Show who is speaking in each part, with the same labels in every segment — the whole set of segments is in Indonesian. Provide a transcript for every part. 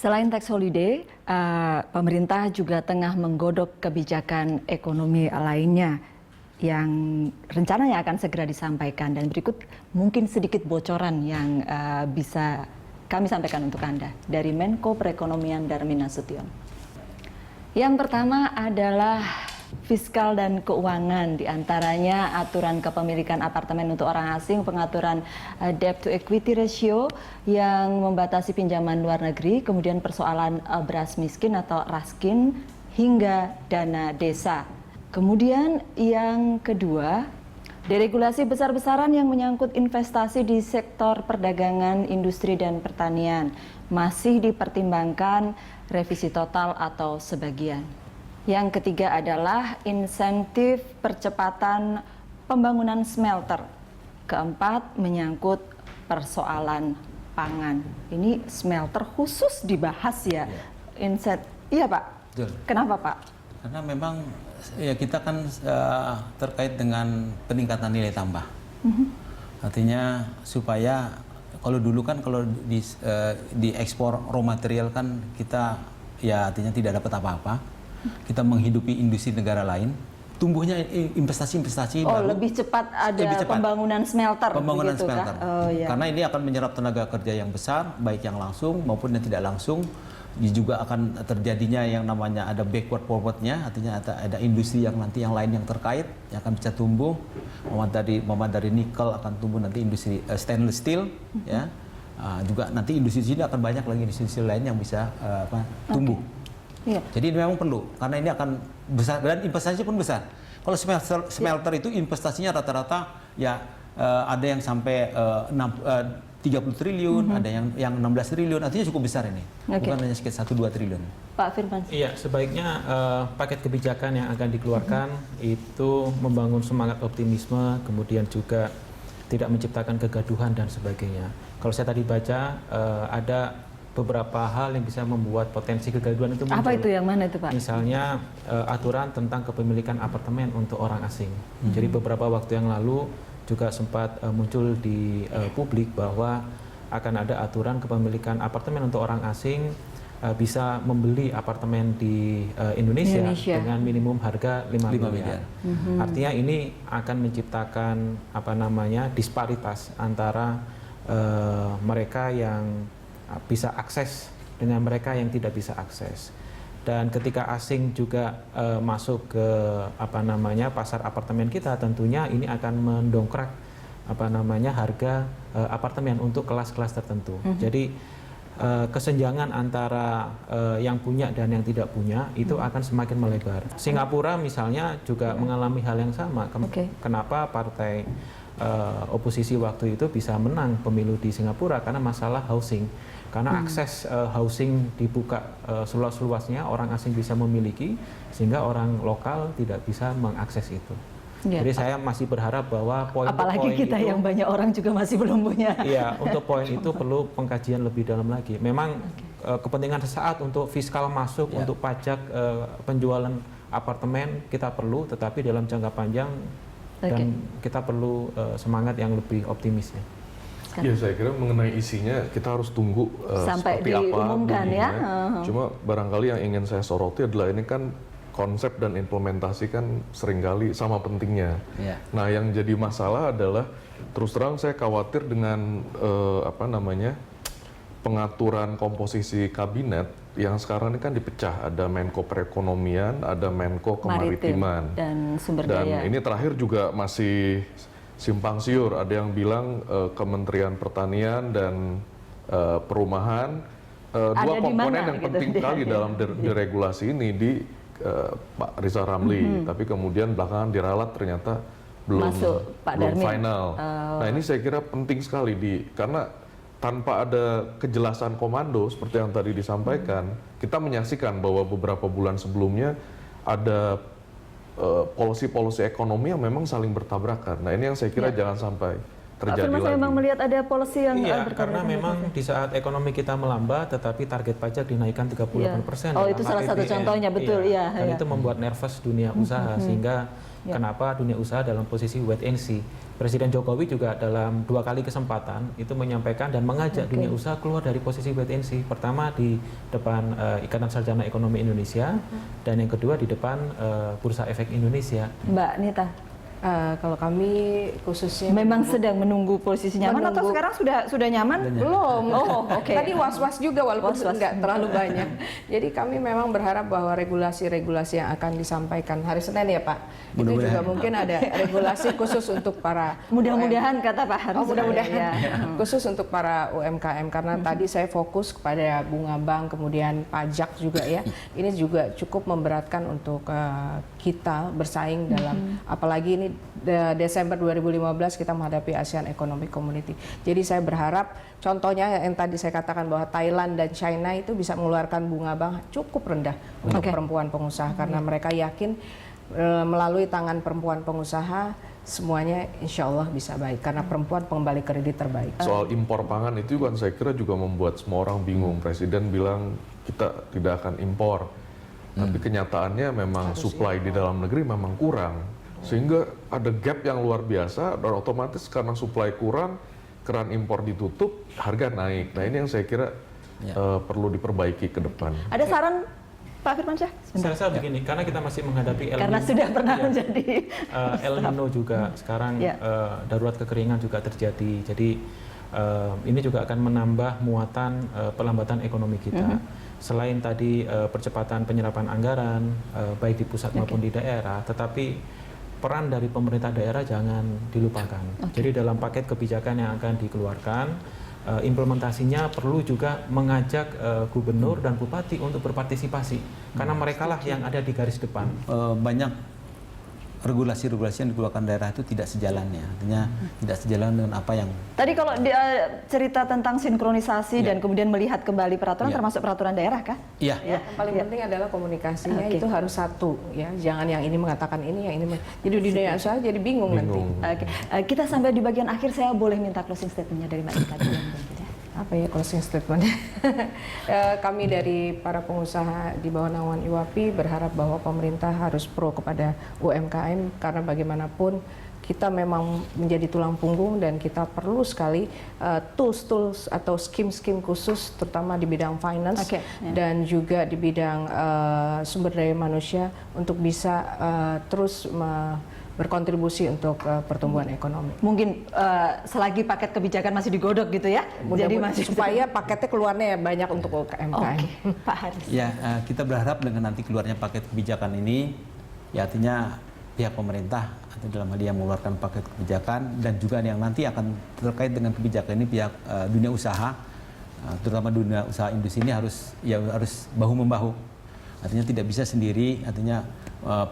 Speaker 1: Selain tax holiday, pemerintah juga tengah menggodok kebijakan ekonomi lainnya yang rencananya akan segera disampaikan. Dan berikut mungkin sedikit bocoran yang bisa kami sampaikan untuk Anda dari Menko Perekonomian Darmin Nasution. Yang pertama adalah fiskal dan keuangan, diantaranya aturan kepemilikan apartemen untuk orang asing, pengaturan debt to equity ratio yang membatasi pinjaman luar negeri, kemudian persoalan beras miskin atau raskin, hingga dana desa. Kemudian yang kedua, deregulasi besar-besaran yang menyangkut investasi di sektor perdagangan, industri, dan pertanian. Masih dipertimbangkan revisi total atau sebagian. Yang ketiga adalah insentif percepatan pembangunan smelter. Keempat, menyangkut persoalan pangan. Ini smelter khusus dibahas ya. Iya Pak.
Speaker 2: Betul.
Speaker 1: Kenapa Pak?
Speaker 2: Karena memang ya kita kan terkait dengan peningkatan nilai tambah. Artinya supaya kalau dulu kan kalau di ekspor raw material kan kita ya artinya tidak dapat apa-apa. Kita menghidupi industri negara lain, tumbuhnya investasi-investasi baru.
Speaker 1: Lebih cepat ada pembangunan smelter.
Speaker 2: Pembangunan smelter.
Speaker 1: Iya.
Speaker 2: Karena ini akan menyerap tenaga kerja yang besar, baik yang langsung maupun yang tidak langsung. Juga akan terjadinya yang namanya ada backward forwardnya, artinya ada industri yang nanti yang lain yang terkait yang akan bisa tumbuh. Momen dari nikel akan tumbuh nanti industri stainless steel, ya. Juga nanti industri sini akan banyak lagi industri lain yang bisa tumbuh. Iya. Jadi memang perlu, karena ini akan besar dan investasinya pun besar. Kalau smelter itu investasinya rata-rata ya ada yang sampai 30 triliun, ada yang 16 triliun, artinya cukup besar ini. Bukan hanya sekitar 1-2 triliun.
Speaker 1: Pak Firman.
Speaker 3: Iya, sebaiknya paket kebijakan yang akan dikeluarkan itu membangun semangat optimisme, kemudian juga tidak menciptakan kegaduhan dan sebagainya. Kalau saya tadi baca ada beberapa hal yang bisa membuat potensi kegaduhan itu muncul.
Speaker 1: Apa itu, yang mana itu Pak?
Speaker 3: Misalnya aturan tentang kepemilikan apartemen untuk orang asing. Jadi beberapa waktu yang lalu juga sempat muncul di publik bahwa akan ada aturan kepemilikan apartemen untuk orang asing bisa membeli apartemen di Indonesia dengan minimum harga 5 miliar. Artinya ini akan menciptakan disparitas antara mereka yang bisa akses dengan mereka yang tidak bisa akses. Dan ketika asing juga masuk ke pasar apartemen kita, tentunya ini akan mendongkrak harga apartemen untuk kelas-kelas tertentu. Jadi kesenjangan antara yang punya dan yang tidak punya itu akan semakin melebar. Singapura misalnya juga mengalami hal yang sama. Kenapa partai oposisi waktu itu bisa menang pemilu di Singapura? Karena masalah housing. Karena akses housing dibuka seluas-luasnya, orang asing bisa memiliki, sehingga orang lokal tidak bisa mengakses itu. Ya, jadi saya masih berharap bahwa
Speaker 1: apalagi kita itu, yang banyak orang juga masih belum punya.
Speaker 3: Iya, untuk poin itu perlu pengkajian lebih dalam lagi. Memang kepentingan sesaat untuk fiskal masuk, untuk pajak penjualan apartemen kita perlu, tetapi dalam jangka panjang dan kita perlu semangat yang lebih optimis ya.
Speaker 4: Ya, saya kira mengenai isinya kita harus tunggu
Speaker 1: sampai
Speaker 4: seperti
Speaker 1: diumumkan
Speaker 4: apa
Speaker 1: ya.
Speaker 4: Cuma barangkali yang ingin saya soroti adalah ini kan konsep dan implementasi kan seringkali sama pentingnya. Nah, yang jadi masalah adalah terus terang saya khawatir dengan pengaturan komposisi kabinet yang sekarang ini kan dipecah, ada Menko Perekonomian, ada Menko Kemaritiman
Speaker 1: dan Sumber Daya.
Speaker 4: Dan ini terakhir juga masih simpang siur, ada yang bilang Kementerian Pertanian dan Perumahan, dua komponen yang penting sekali dalam deregulasi ini di Pak Rizal Ramli, tapi kemudian belakangan diralat ternyata belum final. Nah, ini saya kira penting sekali karena tanpa ada kejelasan komando seperti yang tadi disampaikan, kita menyaksikan bahwa beberapa bulan sebelumnya ada policy ekonomi yang memang saling bertabrakan. Nah, ini yang saya kira jangan sampai terjadi lagi.
Speaker 1: Saya memang melihat ada policy yang bertabrakan.
Speaker 3: Karena memang di saat ekonomi kita melambat, tetapi target pajak dinaikkan 38%.
Speaker 1: Oh, itu salah satu contohnya, betul ya.
Speaker 3: Dan itu membuat nervous dunia usaha, sehingga
Speaker 1: Ya.
Speaker 3: Kenapa dunia usaha dalam posisi wait and see? Presiden Jokowi juga dalam 2 kali kesempatan itu menyampaikan dan mengajak dunia usaha keluar dari posisi wait and see. Pertama di depan Ikatan Sarjana Ekonomi Indonesia dan yang kedua di depan Bursa Efek Indonesia.
Speaker 1: Mbak Nita,
Speaker 5: kalau kami khususnya
Speaker 1: memang sedang menunggu posisi nyaman atau sekarang sudah nyaman?
Speaker 5: belum.
Speaker 1: Oh, oke.
Speaker 5: Tadi was-was juga walaupun
Speaker 1: Was-was.
Speaker 5: nggak terlalu banyak. Jadi kami memang berharap bahwa regulasi-regulasi yang akan disampaikan hari Senin ya Pak, itu juga
Speaker 2: Mudah-mudahan.
Speaker 5: mungkin ada regulasi khusus untuk para
Speaker 1: Mudah-mudahan kata Pak Haris.
Speaker 5: Oh mudah-mudahan
Speaker 1: Ya.
Speaker 5: khusus untuk para UMKM karena tadi saya fokus kepada bunga bank kemudian pajak juga ya. Ini juga cukup memberatkan untuk kita bersaing dalam apalagi ini Desember 2015 kita menghadapi ASEAN Economic Community. Jadi saya berharap contohnya yang tadi saya katakan bahwa Thailand dan China itu bisa mengeluarkan bunga bank cukup rendah untuk perempuan pengusaha karena mereka yakin melalui tangan perempuan pengusaha semuanya insya Allah bisa baik karena perempuan pengembali kredit terbaik.
Speaker 4: Soal impor pangan itu kan saya kira juga membuat semua orang bingung. Presiden bilang kita tidak akan impor, tapi kenyataannya memang supply di dalam negeri memang kurang. Sehingga ada gap yang luar biasa dan otomatis karena supply kurang, keran impor ditutup, harga naik. Nah ini yang saya kira perlu diperbaiki ke depan.
Speaker 1: Ada saran Pak Firmansyah?
Speaker 3: Saya rasa begini, karena kita masih menghadapi El
Speaker 1: Karena
Speaker 3: Nino,
Speaker 1: sudah pernah
Speaker 3: ya,
Speaker 1: menjadi
Speaker 3: El Nino juga sekarang
Speaker 1: Ya.
Speaker 3: darurat kekeringan juga terjadi. Jadi ini juga akan menambah muatan pelambatan ekonomi kita. Selain tadi percepatan penyerapan anggaran baik di pusat maupun di daerah, tetapi peran dari pemerintah daerah jangan dilupakan. Jadi dalam paket kebijakan yang akan dikeluarkan, implementasinya perlu juga mengajak gubernur dan bupati untuk berpartisipasi, karena merekalah yang ada di garis depan.
Speaker 2: Banyak regulasi-regulasi yang dikeluarkan daerah itu tidak sejalan ya, artinya tidak sejalan dengan apa yang
Speaker 1: Tadi kalau cerita tentang sinkronisasi dan kemudian melihat kembali peraturan termasuk peraturan daerah kah?
Speaker 2: iya.
Speaker 5: Yang paling penting adalah komunikasinya itu harus satu ya, jangan yang ini mengatakan ini, yang ini jadi di dunia usaha jadi bingung nanti.
Speaker 1: Oke. Kita sampai di bagian akhir, saya boleh minta closing statementnya dari Mbak Nita dulu, mungkin ya.
Speaker 5: Apa ya closing statement? Kami dari para pengusaha di bawah naungan IWAPI berharap bahwa pemerintah harus pro kepada UMKM karena bagaimanapun kita memang menjadi tulang punggung dan kita perlu sekali tools atau skim khusus terutama di bidang finance dan juga di bidang sumber daya manusia untuk bisa terus berkontribusi untuk pertumbuhan ekonomi.
Speaker 1: Mungkin selagi paket kebijakan masih digodok gitu ya. Jadi masih
Speaker 5: supaya paketnya keluarnya banyak untuk UMKM.
Speaker 1: Pak Haris.
Speaker 2: Ya, kita berharap dengan nanti keluarnya paket kebijakan ini, ya artinya pihak pemerintah atau dalam hal ini yang mengeluarkan paket kebijakan dan juga yang nanti akan terkait dengan kebijakan ini pihak dunia usaha, terutama dunia usaha industri ini harus bahu membahu. Artinya tidak bisa sendiri, artinya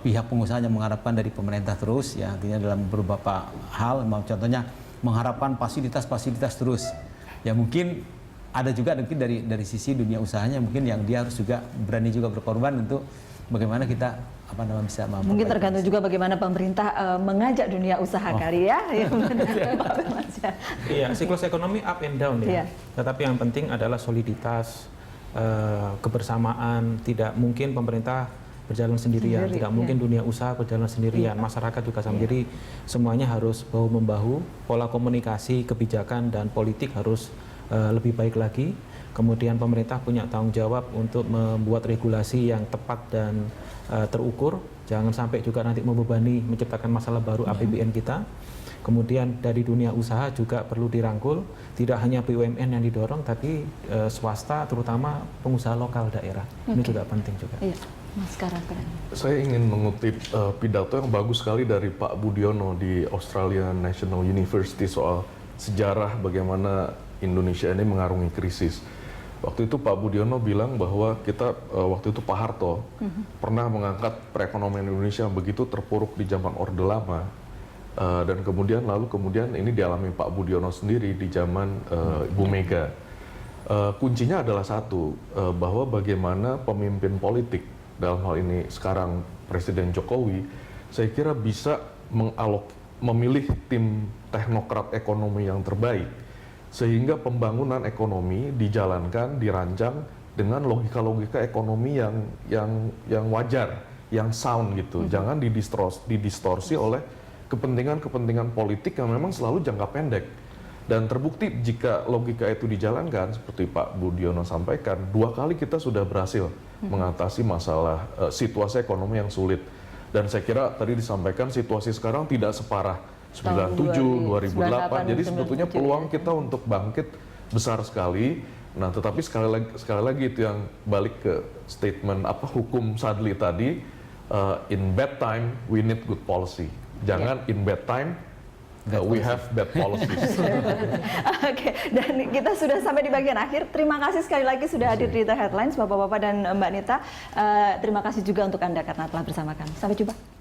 Speaker 2: pihak pengusaha yang mengharapkan dari pemerintah terus, ya artinya dalam beberapa hal, contohnya mengharapkan fasilitas-fasilitas terus. Ya mungkin ada juga dari sisi dunia usahanya mungkin yang dia harus juga berani juga berkorban untuk bagaimana kita bisa memperbaiki.
Speaker 1: Mungkin tergantung juga bagaimana pemerintah mengajak dunia usaha kali ya.
Speaker 3: Iya, siklus ekonomi up and down ya. Tetapi yang penting adalah soliditas, kebersamaan. Tidak mungkin pemerintah berjalan sendirian, tidak mungkin dunia usaha berjalan sendirian, masyarakat juga sama. Jadi semuanya harus bahu membahu, pola komunikasi, kebijakan dan politik harus lebih baik lagi. Kemudian pemerintah punya tanggung jawab untuk membuat regulasi yang tepat dan terukur, jangan sampai juga nanti membebani, menciptakan masalah baru APBN kita. Kemudian dari dunia usaha juga perlu dirangkul, tidak hanya BUMN yang didorong, tapi swasta, terutama pengusaha lokal daerah. Ini juga penting juga.
Speaker 1: Iya, Mas Karan.
Speaker 4: Saya ingin mengutip pidato yang bagus sekali dari Pak Budiono di Australian National University soal sejarah bagaimana Indonesia ini mengarungi krisis. Waktu itu Pak Budiono bilang bahwa kita, waktu itu Pak Harto pernah mengangkat perekonomian Indonesia yang begitu terpuruk di zaman Orde Lama. Dan kemudian ini dialami Pak Budiono sendiri di zaman Ibu Mega. Kuncinya adalah satu, bahwa bagaimana pemimpin politik, dalam hal ini sekarang Presiden Jokowi, saya kira bisa memilih tim teknokrat ekonomi yang terbaik, sehingga pembangunan ekonomi dijalankan, dirancang dengan logika-logika ekonomi yang wajar, yang sound gitu. Jangan didistorsi oleh kepentingan-kepentingan politik yang memang selalu jangka pendek. Dan terbukti jika logika itu dijalankan, seperti Pak Budiono sampaikan, 2 kali kita sudah berhasil mengatasi masalah situasi ekonomi yang sulit. Dan saya kira tadi disampaikan situasi sekarang tidak separah 97, 2008. Jadi sebetulnya peluang kita untuk bangkit besar sekali. Nah, tetapi sekali lagi itu yang balik ke statement hukum Sadli tadi, in bad time we need good policy. Jangan in bad time we have bad policies.
Speaker 1: Oke, dan kita sudah sampai di bagian akhir. Terima kasih sekali lagi sudah hadir di The Headlines, Bapak-Bapak dan Mbak Nita. Terima kasih juga untuk Anda karena telah bersama kami. Sampai jumpa.